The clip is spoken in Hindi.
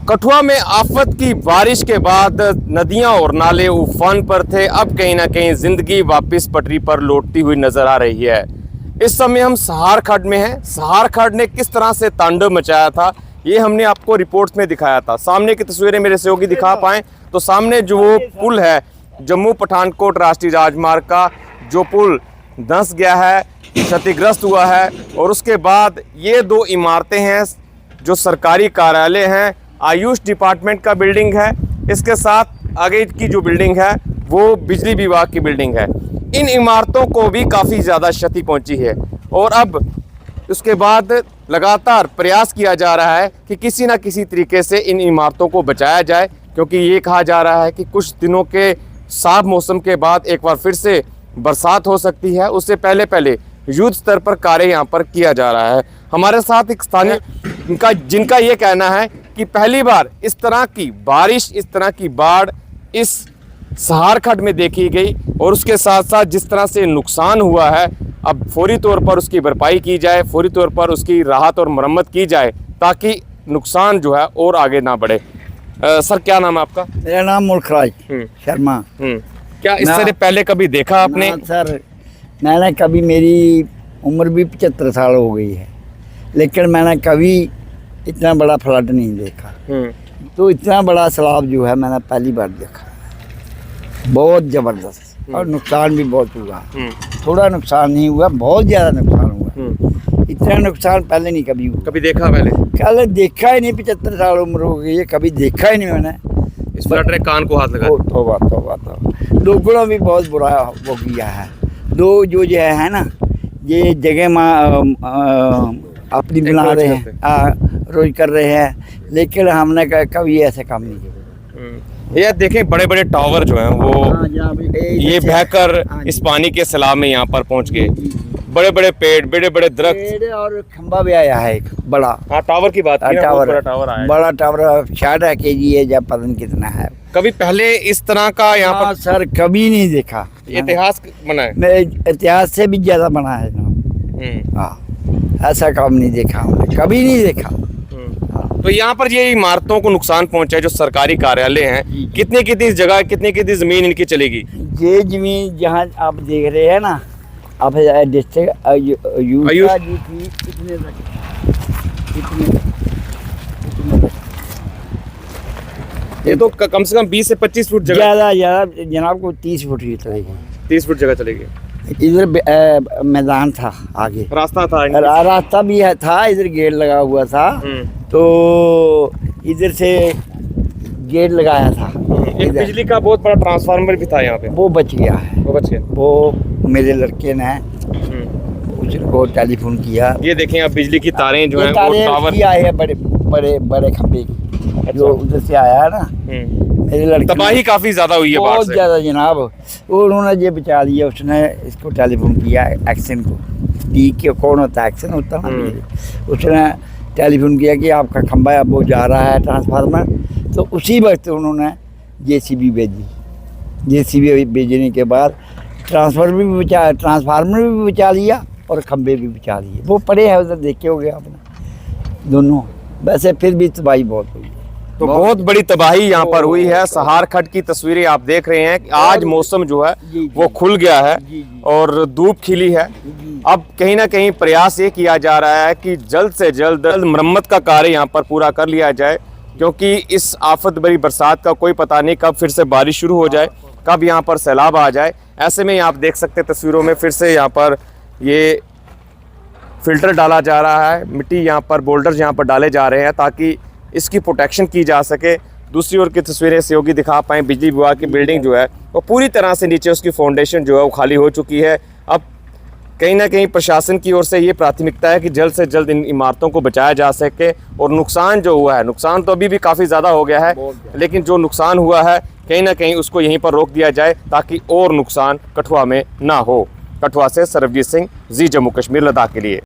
कठुआ में आफत की बारिश के बाद नदियां और नाले उफान पर थे। अब कहीं ना कहीं जिंदगी वापस पटरी पर लौटती हुई नजर आ रही है। इस समय हम सहार खड्ड में हैं। सहार खड्ड ने किस तरह से तांडव मचाया था ये हमने आपको रिपोर्ट्स में दिखाया था। सामने की तस्वीरें मेरे सहयोगी दिखा पाएँ तो सामने जो वो पुल है जम्मू पठानकोट राष्ट्रीय राजमार्ग का, जो पुल धंस गया है, क्षतिग्रस्त हुआ है। और उसके बाद ये दो इमारतें हैं जो सरकारी कार्यालय हैं, आयुष डिपार्टमेंट का बिल्डिंग है, इसके साथ आगे की जो बिल्डिंग है वो बिजली विभाग की बिल्डिंग है। इन इमारतों को भी काफ़ी ज़्यादा क्षति पहुंची है और अब उसके बाद लगातार प्रयास किया जा रहा है कि किसी ना किसी तरीके से इन इमारतों को बचाया जाए, क्योंकि ये कहा जा रहा है कि कुछ दिनों के साफ मौसम के बाद एक बार फिर से बरसात हो सकती है। उससे पहले युद्ध स्तर पर कार्य यहाँ पर किया जा रहा है। हमारे साथ एक स्थानीय जिनका ये कहना है कि पहली बार इस तरह की बारिश, इस तरह की बाढ़ इस सहार खड्ड में देखी गई और उसके साथ साथ जिस तरह से नुकसान हुआ है, अब फौरी तौर पर उसकी भरपाई की जाए, फौरी तौर पर उसकी राहत और मरम्मत की जाए ताकि नुकसान जो है और आगे ना बढ़े। सर, क्या नाम है आपका? मेरा नाम मुल्खराज शर्मा। क्या इस तरह पहले कभी देखा आपने? सर, मैंने कभी, मेरी उम्र भी 75 साल हो गई है, लेकिन मैंने कभी इतना बड़ा फ्लड नहीं देखा। तो इतना बड़ा सैलाब जो है मैंने पहली बार देखा, बहुत ज़बरदस्त। और नुकसान भी बहुत हुआ, थोड़ा नुकसान नहीं हुआ, बहुत ज़्यादा नुकसान हुआ। इतना नुकसान पहले नहीं कभी हुआ। कभी देखा? पहले देखा ही नहीं। 75 साल उम्र हो गई है, कभी देखा ही नहीं मैंने। इस फ्लड ने कान को हाथ लगा। तौबा। लोगों ने भी बहुत बुरा वो किया है। दो जो है ना, ये जगह अपनी बना रहे हैं, रोज कर रहे हैं, लेकिन हमने कभी ऐसे काम नहीं किया। ये देखें, बड़े बड़े टावर जो हैं वो ये बहकर इस पानी के सैलाब में यहाँ पर पहुँच गए। बड़े बड़े पेड़, बड़े बड़े दरख्त और खंबा भी आया है एक बड़ा। हाँ, टावर की बात की, बड़ा टावर 60 kg है, जब पता नहीं कितना है। कभी पहले इस तरह का यहाँ पर? सर, कभी नहीं देखा। इतिहास बना है? मैं इतिहास से भी ज्यादा बना है ना। हाँ, ऐसा काम नहीं देखा हमने, कभी नहीं देखा। तो यहाँ पर ये इमारतों को नुकसान पहुंचा है जो सरकारी कार्यालय हैं, कितनी जगह, कितनी ज़मीन इनकी चलेगी? ये ज़मीन जहाँ आप देख रहे हैं ना, आप डिस्ट्रिक्ट आयुष जी की कितने ये तो कम से कम 20 से 25 फुट जगह, ज़्यादा जनाब को 30 फुट ही चलेगी। 30 फुट जगह चलेगी। इधर मैदान था, आगे रास्ता भी था, इधर गेट लगा हुआ था, तो इधर से गेट लगाया था। एक बिजली का बहुत बड़ा ट्रांसफार्मर भी था यहाँ पे, वो बच गया है। वो मेरे लड़के ने उसको टेलीफोन किया। ये देखें, अब बिजली की तारें जो हैं वो टावर की आए हैं, बड़े खंभे की, जो उधर से आया है ना। मेरे लड़के, तबाही काफी ज्यादा हुई है, बहुत ज्यादा जनाब। उन्होंने ये बचा लिया, उसने इसको टेलीफोन किया, एक्शन को, डी के कौन होता है, एक्शन होता है। उसने टेलीफोन किया कि आपका खंभा अब वो जा रहा है ट्रांसफार्मर। तो उसी वक्त उन्होंने JCB भेजी। JCB भेजने के बाद ट्रांसफार्मर भी बचा लिया और खंभे भी बचा लिए। वो पड़े हैं उधर, देखे होंगे आपने दोनों। वैसे फिर भी तबाही बहुत हुई। तो बहुत बड़ी तबाही यहाँ पर हुई है। सहार खड्ड की तस्वीरें आप देख रहे हैं। आज मौसम जो है वो खुल गया है और धूप खिली है। अब कहीं ना कहीं प्रयास ये किया जा रहा है कि जल्द से जल्द मरम्मत का कार्य यहाँ पर पूरा कर लिया जाए, क्योंकि इस आफत भरी बरसात का कोई पता नहीं कब फिर से बारिश शुरू हो जाए, कब यहाँ पर सैलाब आ जाए। ऐसे में आप देख सकते हैं तस्वीरों में, फिर से यहाँ पर ये फिल्टर डाला जा रहा है, मिट्टी यहाँ पर, बोल्डर्स यहाँ पर डाले जा रहे हैं ताकि इसकी प्रोटेक्शन की जा सके। दूसरी ओर की तस्वीरें सहयोगी दिखा पाएँ, बिजली विभाग की बिल्डिंग जो है वो पूरी तरह से नीचे उसकी फाउंडेशन जो है वो खाली हो चुकी है। अब कहीं ना कहीं प्रशासन की ओर से ये प्राथमिकता है कि जल्द से जल्द इन इमारतों को बचाया जा सके। और नुकसान जो हुआ है, नुकसान तो अभी भी काफ़ी ज़्यादा हो गया है, लेकिन जो नुकसान हुआ है कहीं ना कहीं उसको यहीं पर रोक दिया जाए ताकि और नुकसान कठुआ में ना हो। कठुआ से सरबजीत सिंह, जी जम्मू कश्मीर लद्दाख के लिए।